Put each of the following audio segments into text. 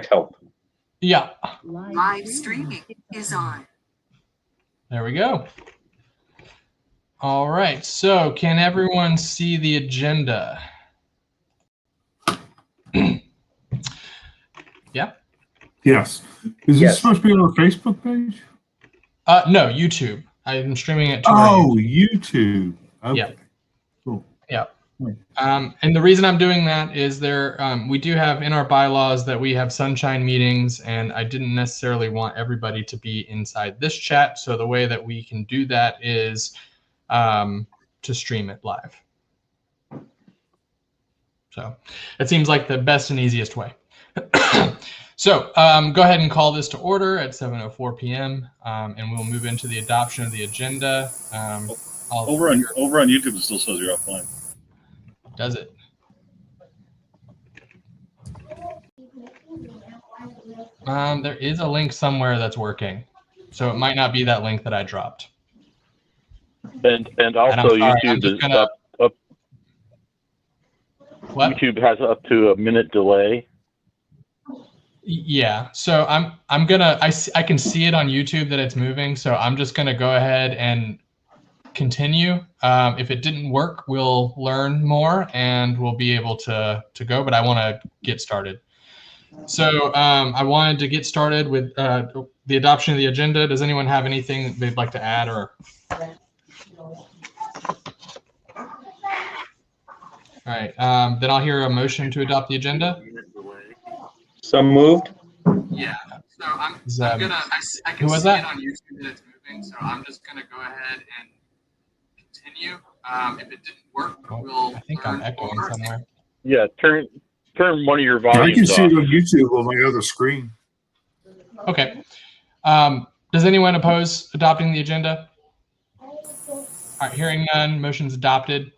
help. Yeah. Live streaming is on. There we go. All right. So can everyone see the agenda? Yeah. Yes. Is this supposed to be on our Facebook page? No, YouTube. I'm streaming it to YouTube. Okay. Yeah. Cool. Yeah. And the reason I'm doing that is we do have in our bylaws that we have sunshine meetings, and I didn't necessarily want everybody to be inside this chat. So the way that we can do that is to stream it live. So it seems like the best and easiest way. So go ahead and call this to order at 7:04 p.m. And we'll move into the adoption of the agenda. Over on YouTube, it still says you're offline. Does it? There is a link somewhere that's working, so it might not be that link that I dropped. And also YouTube is up. What? YouTube has up to a minute delay. Yeah, so I can see it on YouTube that it's moving, so I'm just gonna go ahead and continue. If it didn't work, we'll learn more and we'll be able to go, but I want to get started. So I wanted to get started with the adoption of the agenda. Does anyone have anything they'd like to add or? All right, then I'll hear a motion to adopt the agenda. So moved. Yeah. So I can see it on YouTube that it's moving, so I'm just gonna go ahead and continue. If it didn't work, we'll. I think I'm echoing somewhere. Yeah, turn one of your volumes I can see it off. on YouTube on my other screen. Okay. Does anyone oppose adopting the agenda? All right, hearing none, motion's adopted.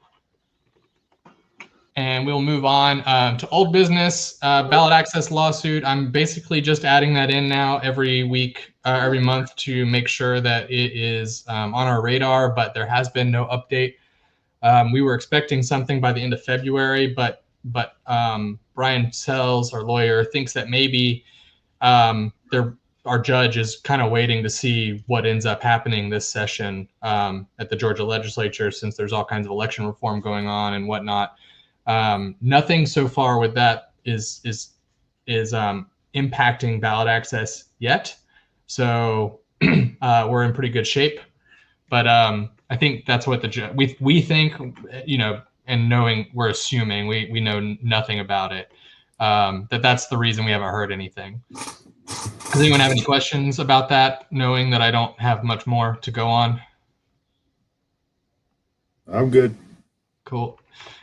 And we'll move on to old business, ballot access lawsuit. I'm basically just adding that in now every week, every month to make sure that it is on our radar, but there has been no update. We were expecting something by the end of February, but Brian Sells, our lawyer, thinks that maybe our judge is kind of waiting to see what ends up happening this session at the Georgia legislature, since there's all kinds of election reform going on and whatnot. Nothing so far with that is impacting ballot access yet, so we're in pretty good shape. But I think that's what we think, you know, and knowing, we're assuming we know nothing about it. That's the reason we haven't heard anything. Does anyone have any questions about that, knowing that I don't have much more to go on? I'm good. Cool.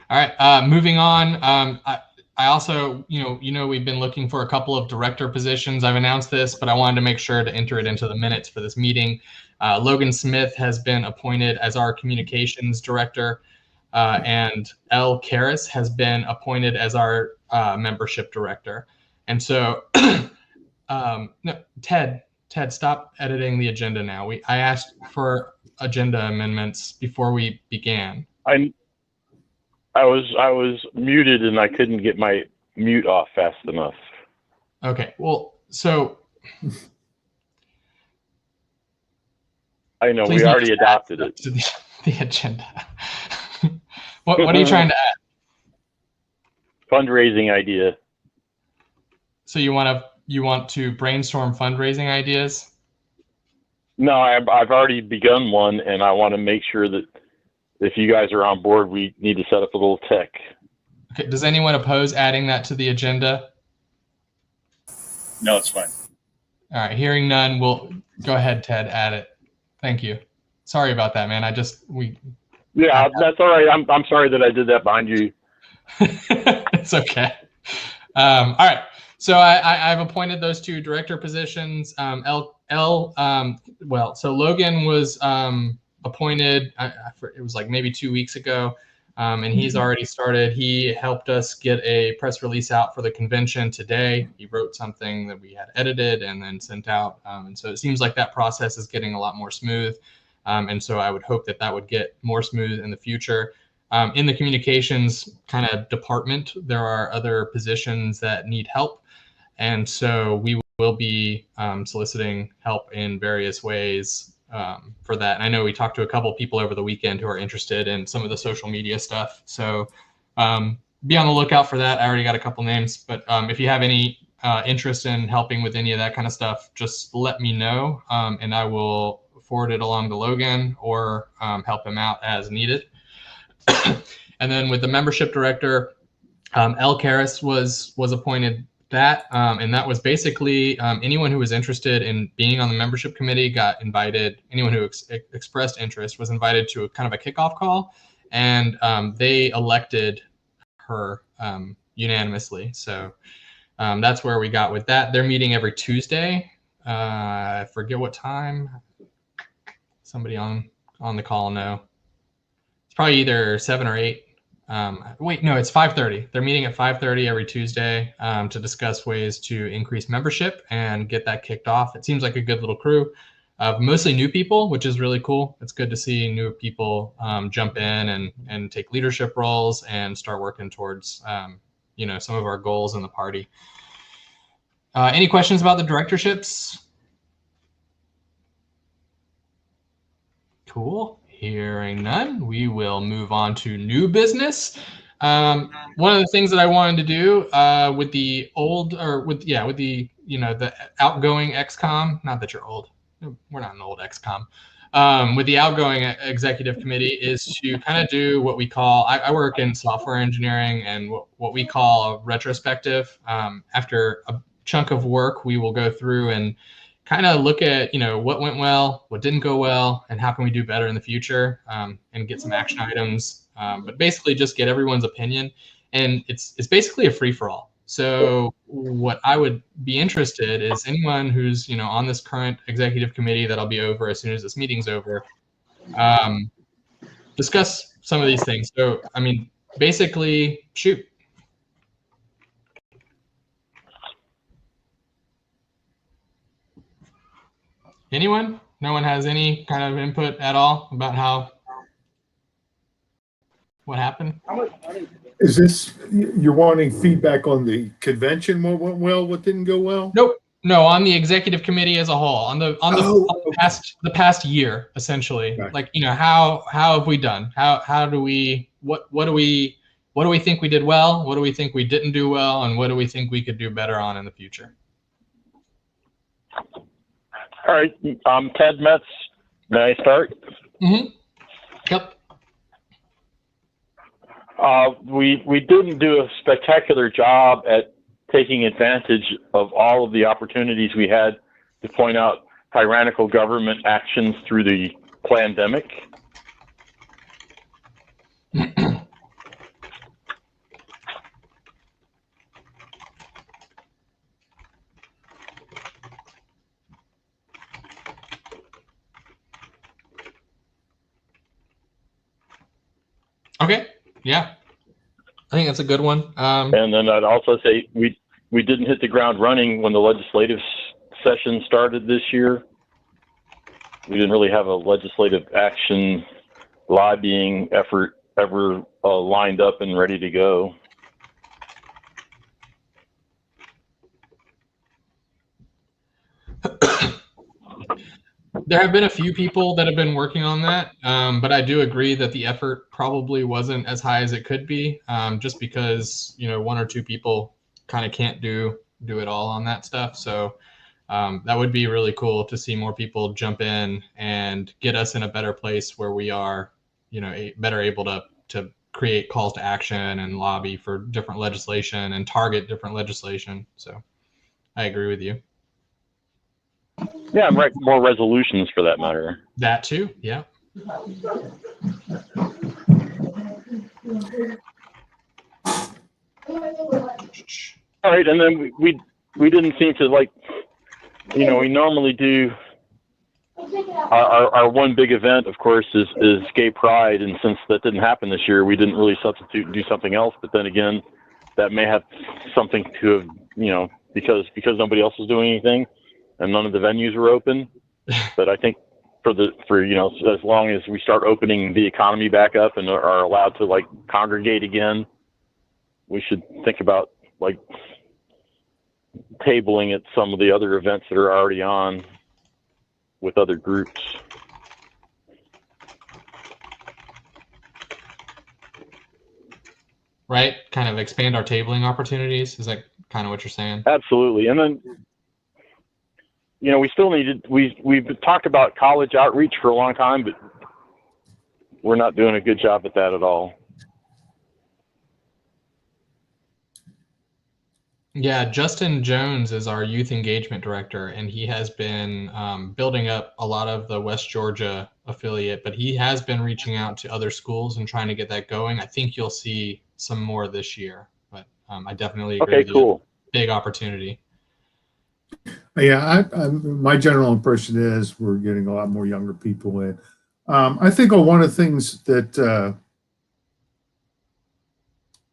All right, moving on. I also, we've been looking for a couple of director positions. I've announced this, but I wanted to make sure to enter it into the minutes for this meeting. Logan Smith has been appointed as our communications director, and Elle Karras has been appointed as our membership director. And so, no, Ted, stop editing the agenda now. I asked for agenda amendments before we began. I was muted and I couldn't get my mute off fast enough. Okay, well, so I know we already adopted it. To the agenda. What are you trying to add? Fundraising idea. So you want to brainstorm fundraising ideas? No, I've already begun one, and I want to make sure that if you guys are on board, we need to set up a little tech. Okay. Does anyone oppose adding that to the agenda? No, it's fine. All right. Hearing none, we'll go ahead, Ted. Add it. Thank you. Sorry about that, man. Yeah, that's all right. I'm sorry that I did that behind you. It's okay. All right. So I've appointed those two director positions. So Logan was appointed, it was like maybe 2 weeks ago, and he's already started. He helped us get a press release out for the convention today. He wrote something that we had edited and then sent out, and so it seems like that process is getting a lot more smooth, and so I would hope that would get more smooth in the future. In the communications kind of department, there are other positions that need help, And so we will be soliciting help in various ways for that. And I know we talked to a couple people over the weekend who are interested in some of the social media stuff. So be on the lookout for that. I already got a couple names, but if you have any interest in helping with any of that kind of stuff, just let me know, and I will forward it along to Logan or help him out as needed. And then with the membership director, El Karras was appointed that, and that was basically anyone who was interested in being on the membership committee got invited. Anyone who expressed interest was invited to a kind of a kickoff call, and they elected her unanimously. So that's where we got with that. They're meeting every Tuesday. I forget what time. Somebody on the call know. It's probably either 7 or 8. Wait, no, it's 5:30. They're meeting at 5:30 every Tuesday to discuss ways to increase membership and get that kicked off. It seems like a good little crew of mostly new people, which is really cool. It's good to see new people jump in and take leadership roles and start working towards some of our goals in the party. Any questions about the directorships? Cool. Hearing none, we will move on to new business. One of the things that I wanted to do with the outgoing XCOM, not that you're old, we're not an old XCOM, with the outgoing executive committee is to kind of do what we call, I work in software engineering, and what we call a retrospective. After a chunk of work, we will go through and kind of look at what went well, what didn't go well, and how can we do better in the future, and get some action items, but basically just get everyone's opinion. And it's basically a free-for-all. So what I would be interested is anyone who's on this current executive committee that'll be over as soon as this meeting's over, discuss some of these things. So I mean, basically, shoot. Anyone? No one has any kind of input at all about what happened? Is this, you're wanting feedback on the convention, what went well, what didn't go well? Nope. No, on the executive committee as a whole, on the past year, essentially. Right. Like, how have we done? How do we, what do we think we did well? What do we think we didn't do well? And what do we think we could do better on in the future? All right, Ted Metz. May I start? Mm-hmm. Yep. We didn't do a spectacular job at taking advantage of all of the opportunities we had to point out tyrannical government actions through the pandemic. Okay. Yeah. I think that's a good one. And then I'd also say we didn't hit the ground running when the legislative session started this year. We didn't really have a legislative action lobbying effort ever lined up and ready to go. There have been a few people that have been working on that, but I do agree that the effort probably wasn't as high as it could be, just because one or two people kind of can't do it all on that stuff. So that would be really cool to see more people jump in and get us in a better place where we are, better able to create calls to action and lobby for different legislation and target different legislation. So I agree with you. Yeah, I'm right. More resolutions for that matter. That too, yeah. All right, and then we didn't seem to we normally do our one big event, of course, is Gay Pride, and since that didn't happen this year, we didn't really substitute and do something else. But then again, that may have something to have, because nobody else was doing anything. And none of the venues were open. But I think for as long as we start opening the economy back up and are allowed to congregate again, we should think about tabling at some of the other events that are already on with other groups. Right? Kind of expand our tabling opportunities. Is that kind of what you're saying? Absolutely. And then, you know, we still needed, we've talked about college outreach for a long time, but we're not doing a good job at that at all. Yeah, Justin Jones is our youth engagement director, and he has been building up a lot of the West Georgia affiliate, but he has been reaching out to other schools and trying to get that going. I think you'll see some more this year, but I definitely agree. Okay, cool. Big opportunity. Yeah, my general impression is we're getting a lot more younger people in. I think one of the things that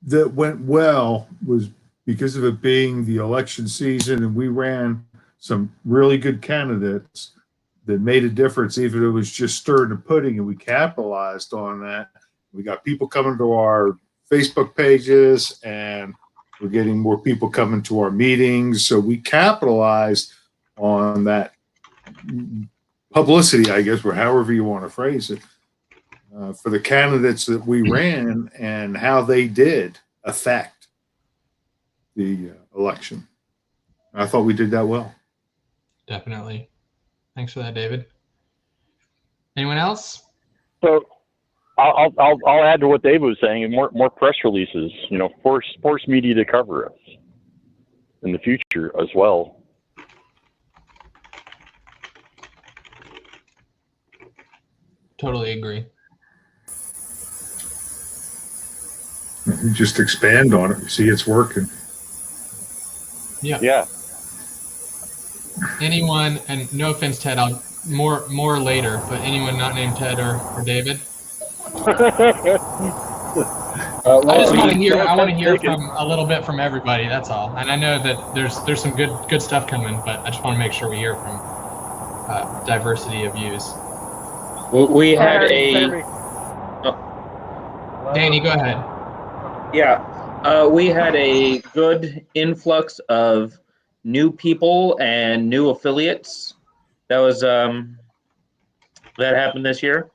that went well was because of it being the election season, and we ran some really good candidates that made a difference, even if it was just stirring the pudding, and we capitalized on that. We got people coming to our Facebook pages, and we're getting more people coming to our meetings. So we capitalized on that publicity, I guess, or however you want to phrase it, for the candidates that we ran and how they did affect the election. I thought we did that well. Definitely. Thanks for that, David. Anyone else? So I'll add to what David was saying, more press releases, you know, force media to cover us in the future as well. Totally agree. You just expand on it. You see it's working. Yeah. Anyone, and no offense, Ted, I'll more later, but anyone not named Ted or David? I just want to hear. I want to hear from a little bit from everybody. That's all. And I know that there's some good stuff coming, but I just want to make sure we hear from diversity of views. We had a. Danny, go ahead. Yeah, we had a good influx of new people and new affiliates. That was that happened this year.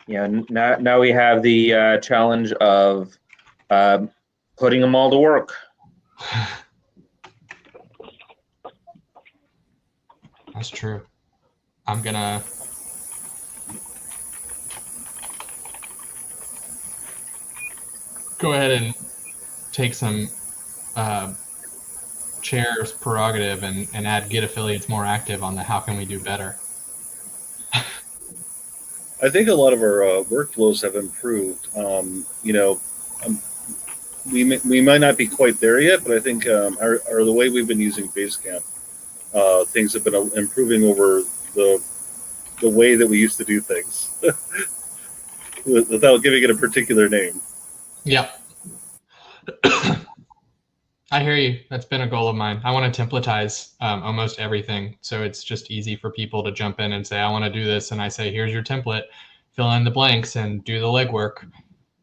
You know, now we have the challenge of putting them all to work. That's true. I'm gonna go ahead and take some chair's prerogative and add get affiliates more active on the how can we do better. I think a lot of our workflows have improved. You know, we might not be quite there yet, but I think the way we've been using Basecamp, things have been improving over the way that we used to do things, without giving it a particular name. Yeah. I hear you. That's been a goal of mine. I want to templatize almost everything. So it's just easy for people to jump in and say, I want to do this. And I say, here's your template, fill in the blanks and do the legwork.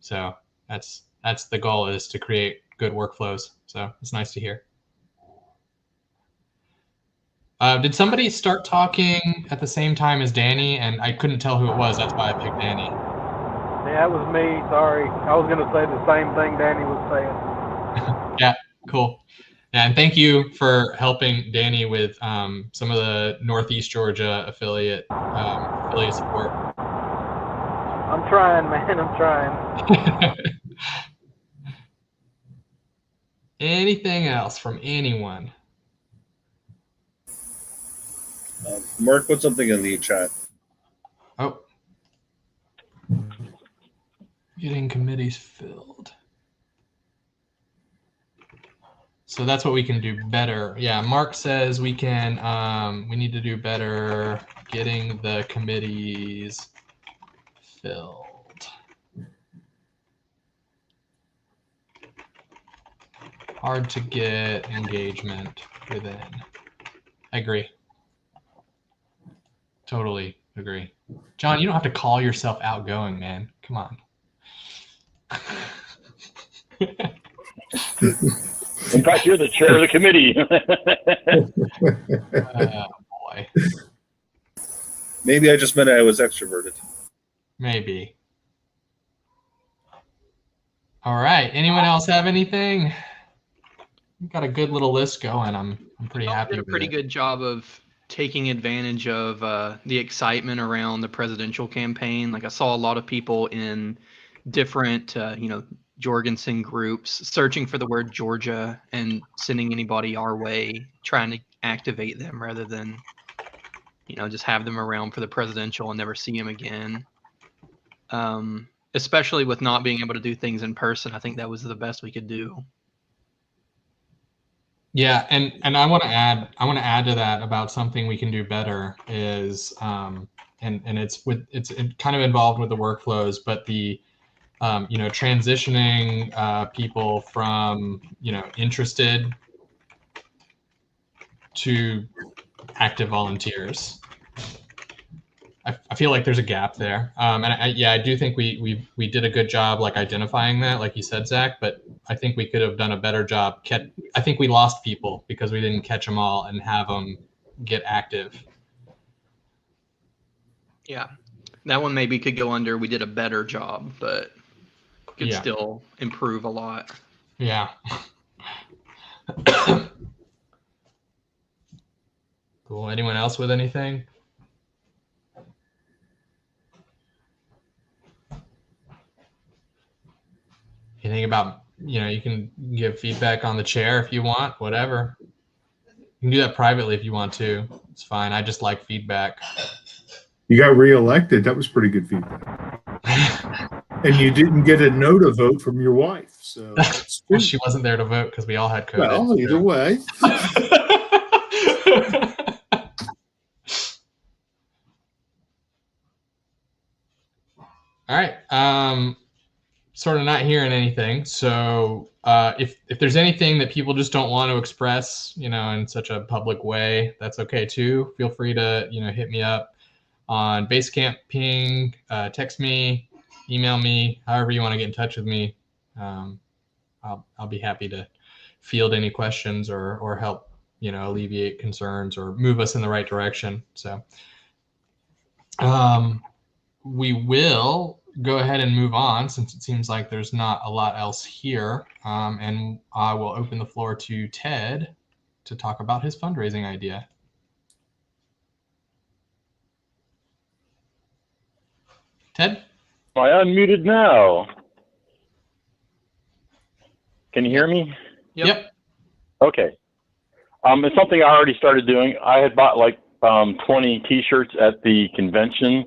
So that's the goal, is to create good workflows. So it's nice to hear. Did somebody start talking at the same time as Danny? And I couldn't tell who it was. That's why I picked Danny. Yeah, it was me. Sorry. I was going to say the same thing Danny was saying. Yeah. Cool. And thank you for helping Danny with some of the Northeast Georgia affiliate support. I'm trying, man. I'm trying. Anything else from anyone? Mark put something in the chat. Oh. Getting committees filled. So that's what we can do better. Yeah, Mark says we can, we need to do better getting the committees filled. Hard to get engagement within. I agree. Totally agree. John, you don't have to call yourself outgoing, man. Come on. In fact, you're the chair of the committee. Boy, Maybe I just meant I was extroverted. maybe. All right. Anyone else have anything? We've got a good little list going. I'm pretty happy Did a with pretty it. good job of taking advantage of the excitement around the presidential campaign. Like I saw a lot of people in different, Jorgensen groups searching for the word Georgia and sending anybody our way, trying to activate them rather than, just have them around for the presidential and never see them again. Especially with not being able to do things in person, I think that was the best we could do. Yeah, and I want to add to that about something we can do better is and it's kind of involved with the workflows, but the transitioning people from interested to active volunteers. I feel like there's a gap there, and I do think we did a good job like identifying that, like you said, Zach. But I think we could have done a better job. I think we lost people because we didn't catch them all and have them get active. Yeah, that one maybe could go under. We did a better job, but could Yeah. still improve a lot. Yeah. Cool. Anyone else with anything? Anything about, you can give feedback on the chair if you want, whatever. You can do that privately if you want to. It's fine. I just like feedback. You got reelected. That was pretty good feedback. And you didn't get a no to vote from your wife. So that's Well, good. she wasn't there to vote because we all had COVID. Well, either way. All right. Sort of not hearing anything. So if there's anything that people just don't want to express, in such a public way, that's okay too. Feel free to, hit me up on Basecamp, ping, text me, email me, however you want to get in touch with me. I'll be happy to field any questions or help, alleviate concerns or move us in the right direction. So we will go ahead and move on since it seems like there's not a lot else here. And I will open the floor to Ted to talk about his fundraising idea. Ted? Am I unmuted now? Can you hear me? Yep. Okay. It's something I already started doing. I had bought like 20 T-shirts at the convention,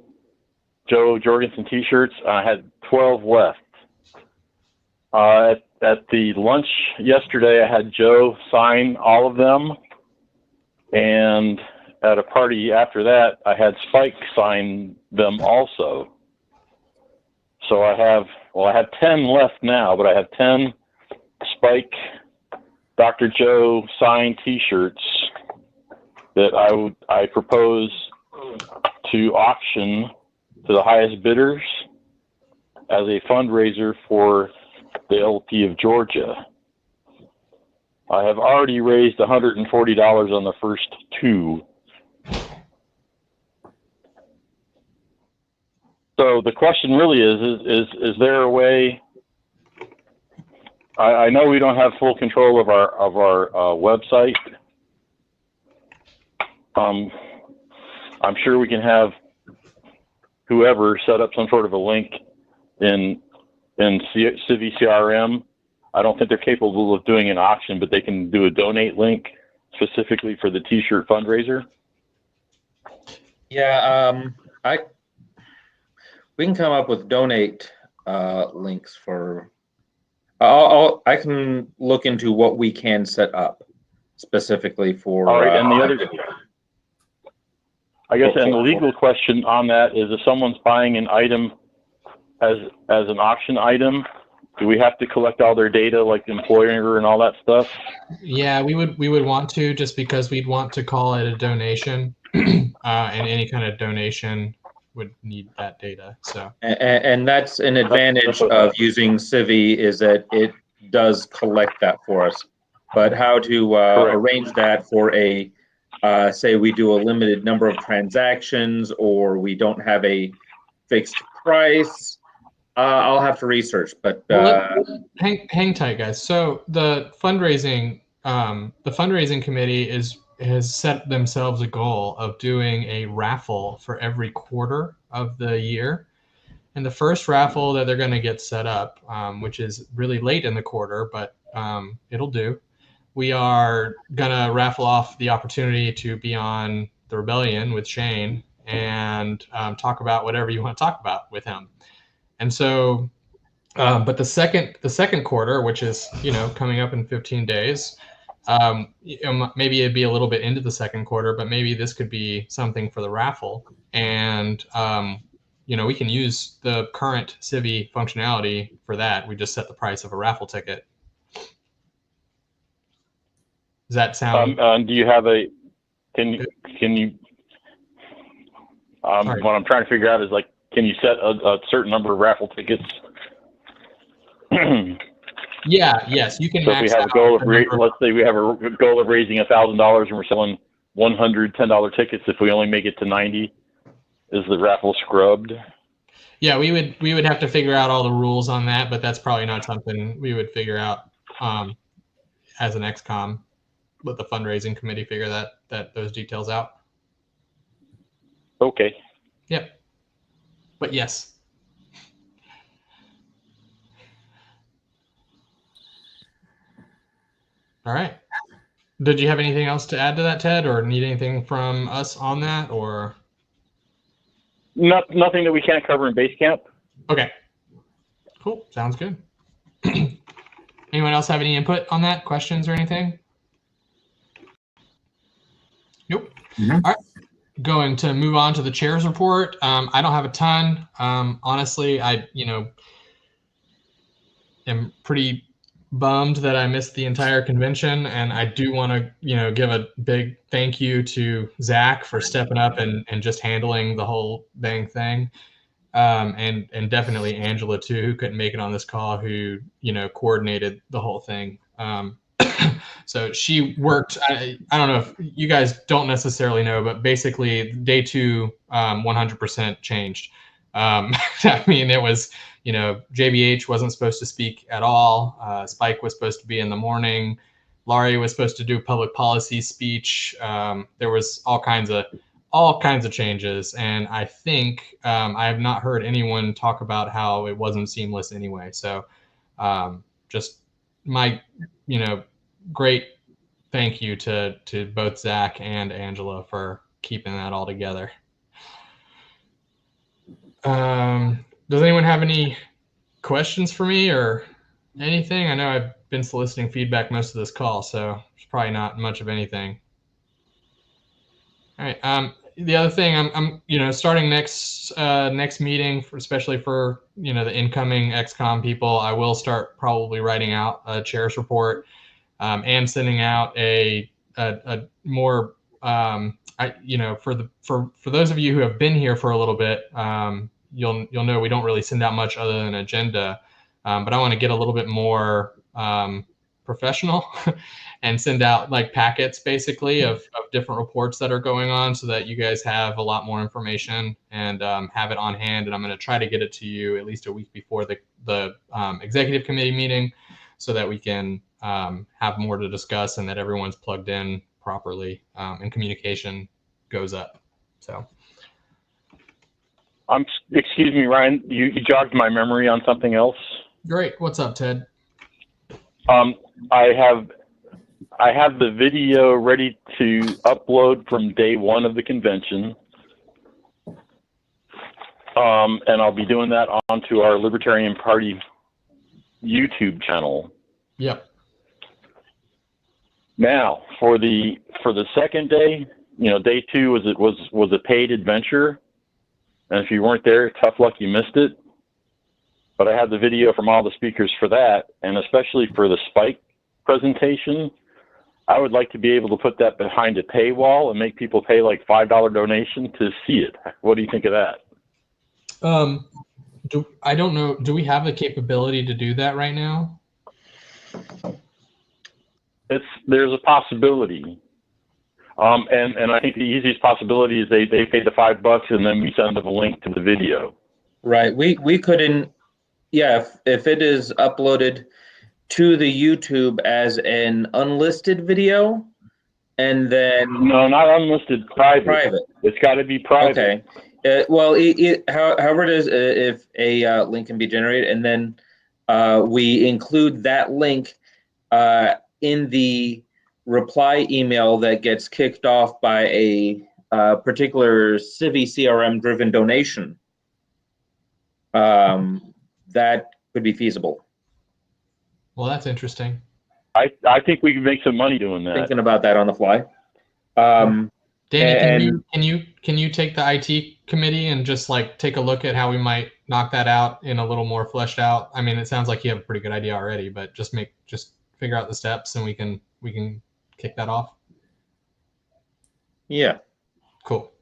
Joe Jorgensen T-shirts. I had 12 left. At the lunch yesterday, I had Joe sign all of them. And at a party after that, I had Spike sign them also. So I have 10 left now, but I have 10 Spike Dr. Joe signed T-shirts that I propose to auction to the highest bidders as a fundraiser for the LP of Georgia. I have already raised $140 on the first two. So the question really is there a way? I know we don't have full control of our website. I'm sure we can have whoever set up some sort of a link in Civi CRM. I don't think they're capable of doing an auction, but they can do a donate link specifically for the T-shirt fundraiser. Yeah, we can come up with donate links for. I can look into what we can set up specifically for. All right, and the other, I guess, and the legal question on that is, if someone's buying an item as an auction item, do we have to collect all their data, like the employer and all that stuff? Yeah, we would want to, just because we'd want to call it a donation, and any kind of donation would need that data. So And that's an advantage of using Civi, is that it does collect that for us. but how to Correct. arrange that for a, say we do a limited number of transactions, or we don't have a fixed price. I'll have to research, but Hang tight, guys. So the fundraising committee has set themselves a goal of doing a raffle for every quarter of the year. And the first raffle that they're going to get set up, which is really late in the quarter, but it'll do. We are going to raffle off the opportunity to be on The Rebellion with Shane and talk about whatever you want to talk about with him. And so, but the second quarter, which is, coming up in 15 days, maybe it'd be a little bit into the second quarter, but maybe this could be something for the raffle. And, we can use the current Civi functionality for that. We just set the price of a raffle ticket. Does that sound? Do you have can you, what I'm trying to figure out is can you set a certain number of raffle tickets? Yes, you can. So if we have a goal of, let's say we have a goal of raising $1,000 and we're selling 100 $10 tickets. If we only make it to 90, is the raffle scrubbed? Yeah, we would have to figure out all the rules on that, but that's probably not something we would figure out as an XCOM. Let the fundraising committee figure those details out. Okay. Yep. But yes. All right. Did you have anything else to add to that, Ted, or need anything from us on that, or? Nothing that we can't cover in Basecamp. Okay. Cool. Sounds good. Anyone else have any input on that? Questions or anything? Nope. Mm-hmm. All right. Going to move on to the chair's report. I don't have a ton. Honestly, I am pretty bummed that I missed the entire convention, and I do want to give a big thank you to Zach for stepping up and just handling the whole dang thing, and definitely Angela too, who couldn't make it on this call, who coordinated the whole thing. So she worked. I don't know if you guys don't necessarily know, but basically day 2 100% changed. I mean, it was, JBH wasn't supposed to speak at all. Spike was supposed to be in the morning. Laurie was supposed to do a public policy speech. There was all kinds of changes, and I think I have not heard anyone talk about how it wasn't seamless anyway. So just my great thank you to both Zach and Angela for keeping that all together. Does anyone have any questions for me or anything? I know I've been soliciting feedback most of this call, so there's probably not much of anything. All right. The other thing, I'm starting next meeting, especially for the incoming XCOM people, I will start probably writing out a chair's report, and sending out a more for those of you who have been here for a little bit, you'll know we don't really send out much other than an agenda, but I want to get a little bit more professional and send out packets basically of different reports that are going on, so that you guys have a lot more information and have it on hand. And I'm going to try to get it to you at least a week before the executive committee meeting, so that we can have more to discuss and that everyone's plugged in properly, and communication goes up. So. Excuse me, Ryan, you jogged my memory on something else. Great. What's up, Ted? I have the video ready to upload from day 1 of the convention. And I'll be doing that onto our Libertarian Party YouTube channel. Yep. Now, for the second day, day 2 was a paid adventure. And if you weren't there, tough luck, you missed it. But I have the video from all the speakers for that, and especially for the Spike presentation, I would like to be able to put that behind a paywall and make people pay like $5 donation to see it. What do you think of that? I don't know. Do we have the capability to do that right now? there's a possibility. And I think the easiest possibility is they pay the $5 and then we send them a link to the video. Right. We couldn't. Yeah. If it is uploaded to the YouTube as an unlisted video, and then No, not unlisted. Private. It's got to be private. Okay. Well, however it is, if a link can be generated, and then we include that link in the reply email that gets kicked off by a particular Civi CRM driven donation, that could be feasible. Well, that's interesting. I think we can make some money doing that. Thinking about that on the fly. Danny, can you take the IT committee and just like take a look at how we might knock that out in a little more fleshed out? I mean, it sounds like you have a pretty good idea already, but just figure out the steps and we can kick that off. Yeah. Cool.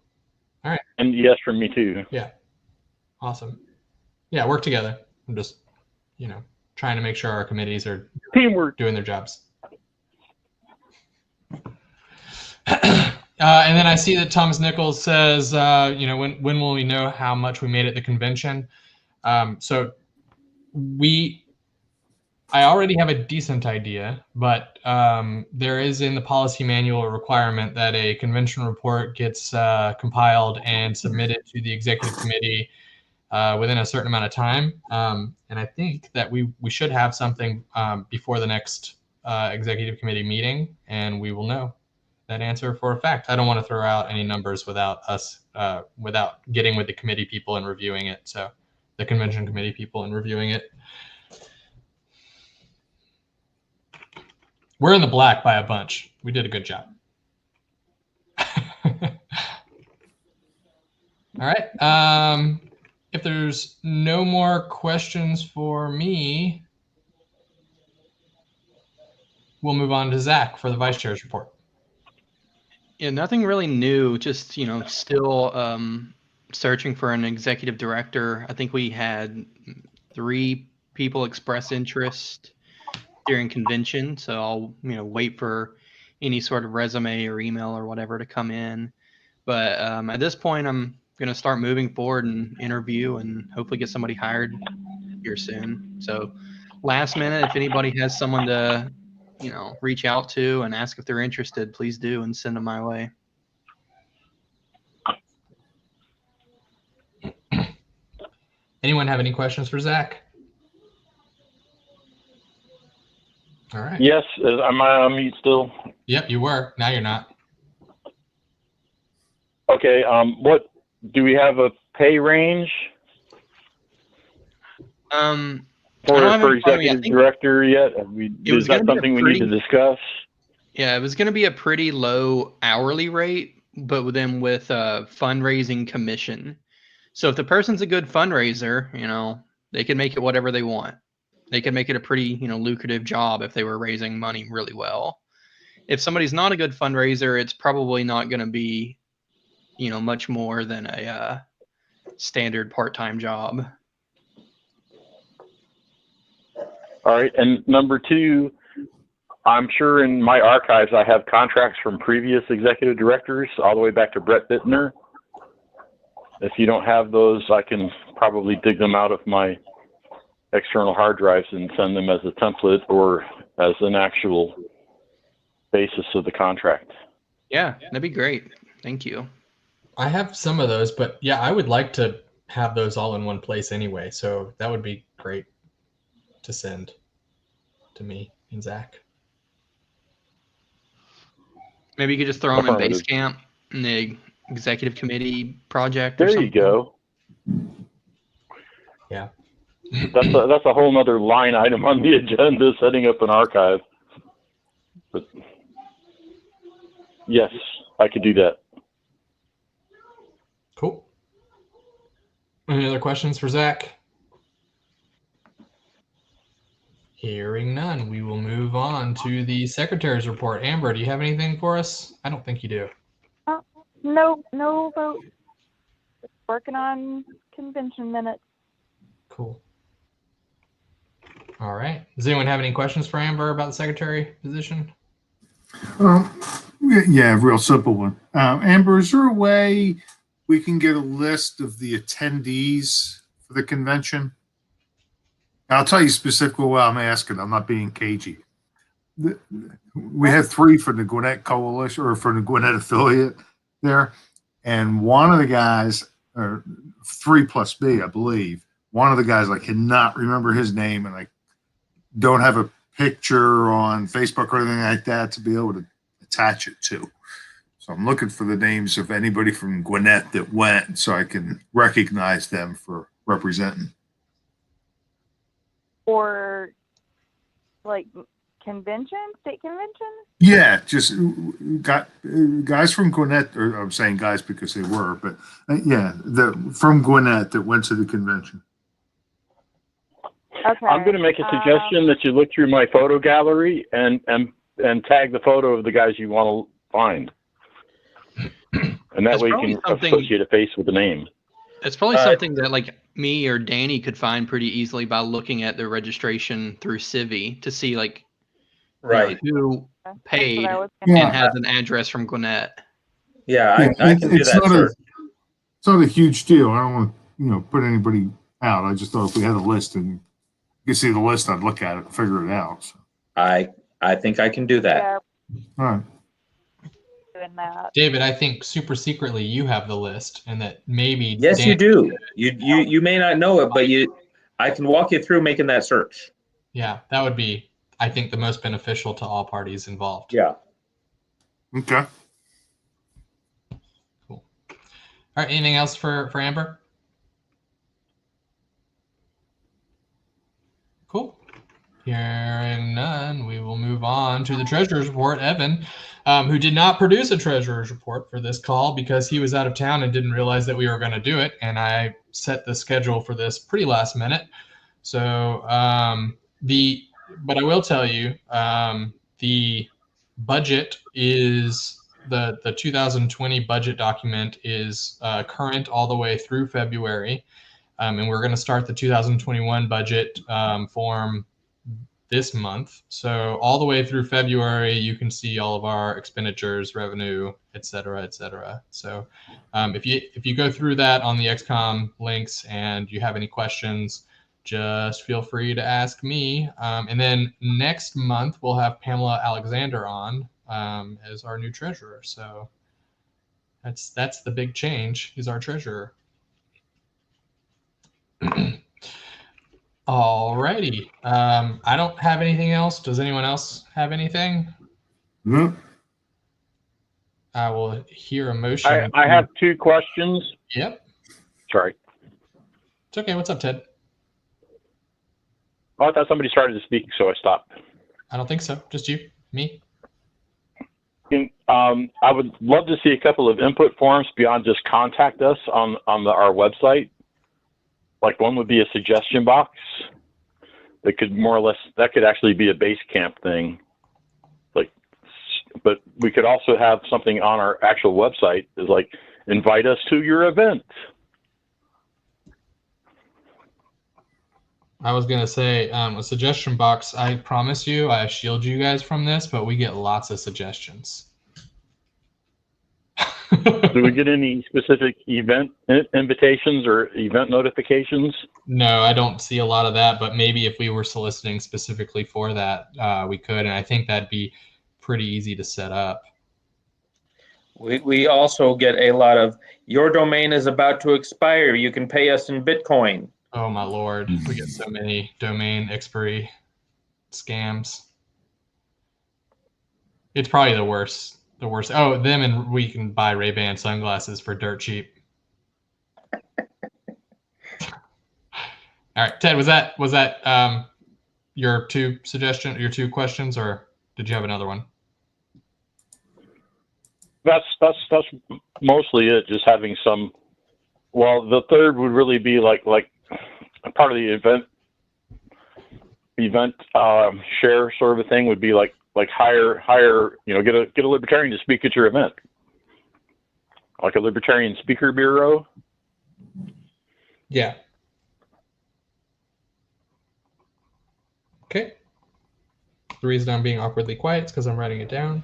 All right. And yes, from me too. Yeah. Awesome. Yeah, work together. I'm just, trying to make sure our committees are teamwork doing their jobs. And then I see that Thomas Nichols says, when will we know how much we made at the convention? So I already have a decent idea, but there is in the policy manual a requirement that a convention report gets compiled and submitted to the executive committee within a certain amount of time. And I think that we should have something before the next executive committee meeting, and we will know that answer for a fact. I don't want to throw out any numbers without getting with the committee people and reviewing it. So the convention committee people and reviewing it. We're in the black by a bunch. We did a good job. All right. If there's no more questions for me, we'll move on to Zach for the vice chair's report. Yeah, nothing really new. Just, still searching for an executive director. I think we had 3 people express interest during convention, so I'll wait for any sort of resume or email or whatever to come in. But at this point, I'm going to start moving forward and interview and hopefully get somebody hired here soon. So last minute, if anybody has someone to reach out to and ask if they're interested, please do and send them my way. Anyone have any questions for Zach? All right. Yes, am I on mute still? Yep, you were. Now you're not. Okay. What do we have a pay range for executive director yet? Is that something we need to discuss? Yeah, it was going to be a pretty low hourly rate, but then with a fundraising commission. So if the person's a good fundraiser, they can make it whatever they want. They could make it a pretty, lucrative job if they were raising money really well. If somebody's not a good fundraiser, it's probably not going to be, much more than a standard part-time job. All right. And number 2, I'm sure in my archives I have contracts from previous executive directors all the way back to Brett Bittner. If you don't have those, I can probably dig them out of my external hard drives and send them as a template or as an actual basis of the contract. Yeah, that'd be great. Thank you. I have some of those, but yeah, I would like to have those all in one place anyway. So that would be great to send to me and Zach. Maybe you could just throw them in Basecamp in the executive committee project. There you go. Yeah. That's a whole nother line item on the agenda, setting up an archive. But yes, I could do that. Cool. Any other questions for Zach? Hearing none, we will move on to the secretary's report. Amber, do you have anything for us? I don't think you do. No vote. Just working on convention minutes. Cool. All right. Does anyone have any questions for Amber about the secretary position? Yeah, real simple one. Amber, is there a way we can get a list of the attendees for the convention? I'll tell you specifically what I'm asking. I'm not being cagey. We had 3 for the Gwinnett Coalition or for the Gwinnett affiliate there. And one of the guys, or 3 plus me, I believe, one of the guys, I cannot remember his name, and I don't have a picture on Facebook or anything like that to be able to attach it to. So I'm looking for the names of anybody from Gwinnett that went so I can recognize them for representing. Or like convention, state convention? Yeah, just got guys from Gwinnett, or I'm saying guys because they were, but yeah, from Gwinnett that went to the convention. Okay. I'm going to make a suggestion that you look through my photo gallery and tag the photo of the guys you want to find. And that That's way you probably can something- associate a face with the name. It's probably something that like me or Danny could find pretty easily by looking at their registration through Civi to see like Right. who That's paid what I was and gonna has an address from Gwinnett. Yeah, I can do it's that, not sir. it's not a huge deal. I don't want to, put anybody out. I just thought if we had a list and you could see the list, I'd look at it and figure it out. So. I think I can do that. Yeah, All right. doing that. David, I think super secretly you have the list, and that maybe Yes, you Dan- do. You may not know it, but I can walk you through making that search. Yeah, that would be, I think, the most beneficial to all parties involved. Yeah. Okay. All right. Anything else for Amber? Cool. Hearing none, we will move on to the treasurer's report. Evan, who did not produce a treasurer's report for this call because he was out of town and didn't realize that we were going to do it. And I set the schedule for this pretty last minute. So but I will tell you, the budget is the 2020 budget document is current all the way through February. And we're going to start the 2021 budget form this month. So all the way through February, you can see all of our expenditures, revenue, et cetera, et cetera. So if you go through that on the XCOM links and you have any questions, just feel free to ask me. And then next month, we'll have Pamela Alexander on as our new treasurer. So that's the big change, is our treasurer. Alrighty. I don't have anything else. Does anyone else have anything? No. I will hear a motion. I have 2 questions. Yep. Sorry. It's okay. What's up, Ted? Oh, I thought somebody started to speak, so I stopped. I don't think so. Just you, me. I would love to see a couple of input forms beyond just contact us on our website. Like one would be a suggestion box that could that could actually be a base camp thing. But we could also have something on our actual website is like, invite us to your event. I was going to say a suggestion box. I promise you, I shield you guys from this, but we get lots of suggestions. Do we get any specific event invitations or event notifications? No, I don't see a lot of that, but maybe if we were soliciting specifically for that, we could. And I think that'd be pretty easy to set up. We also get a lot of, your domain is about to expire. You can pay us in Bitcoin. Oh my Lord. We get so many domain expiry scams. It's probably the worst. The worst. Oh, them, and we can buy Ray-Ban sunglasses for dirt cheap. All right, Ted, was that your 2 questions, or did you have another one? That's mostly it. Just having some. Well, the third would really be like part of the event share sort of a thing would be like hire get a libertarian to speak at your event, like a libertarian speaker bureau. Yeah. Okay. The reason I'm being awkwardly quiet is because I'm writing it down.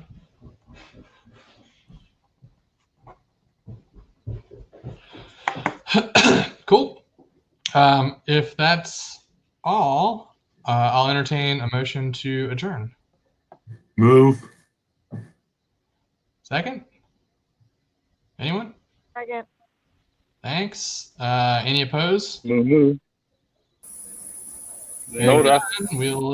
Cool. If that's all, I'll entertain a motion to adjourn. Move. Second? Anyone? Second. Thanks. Any opposed? Move. Thank you. We'll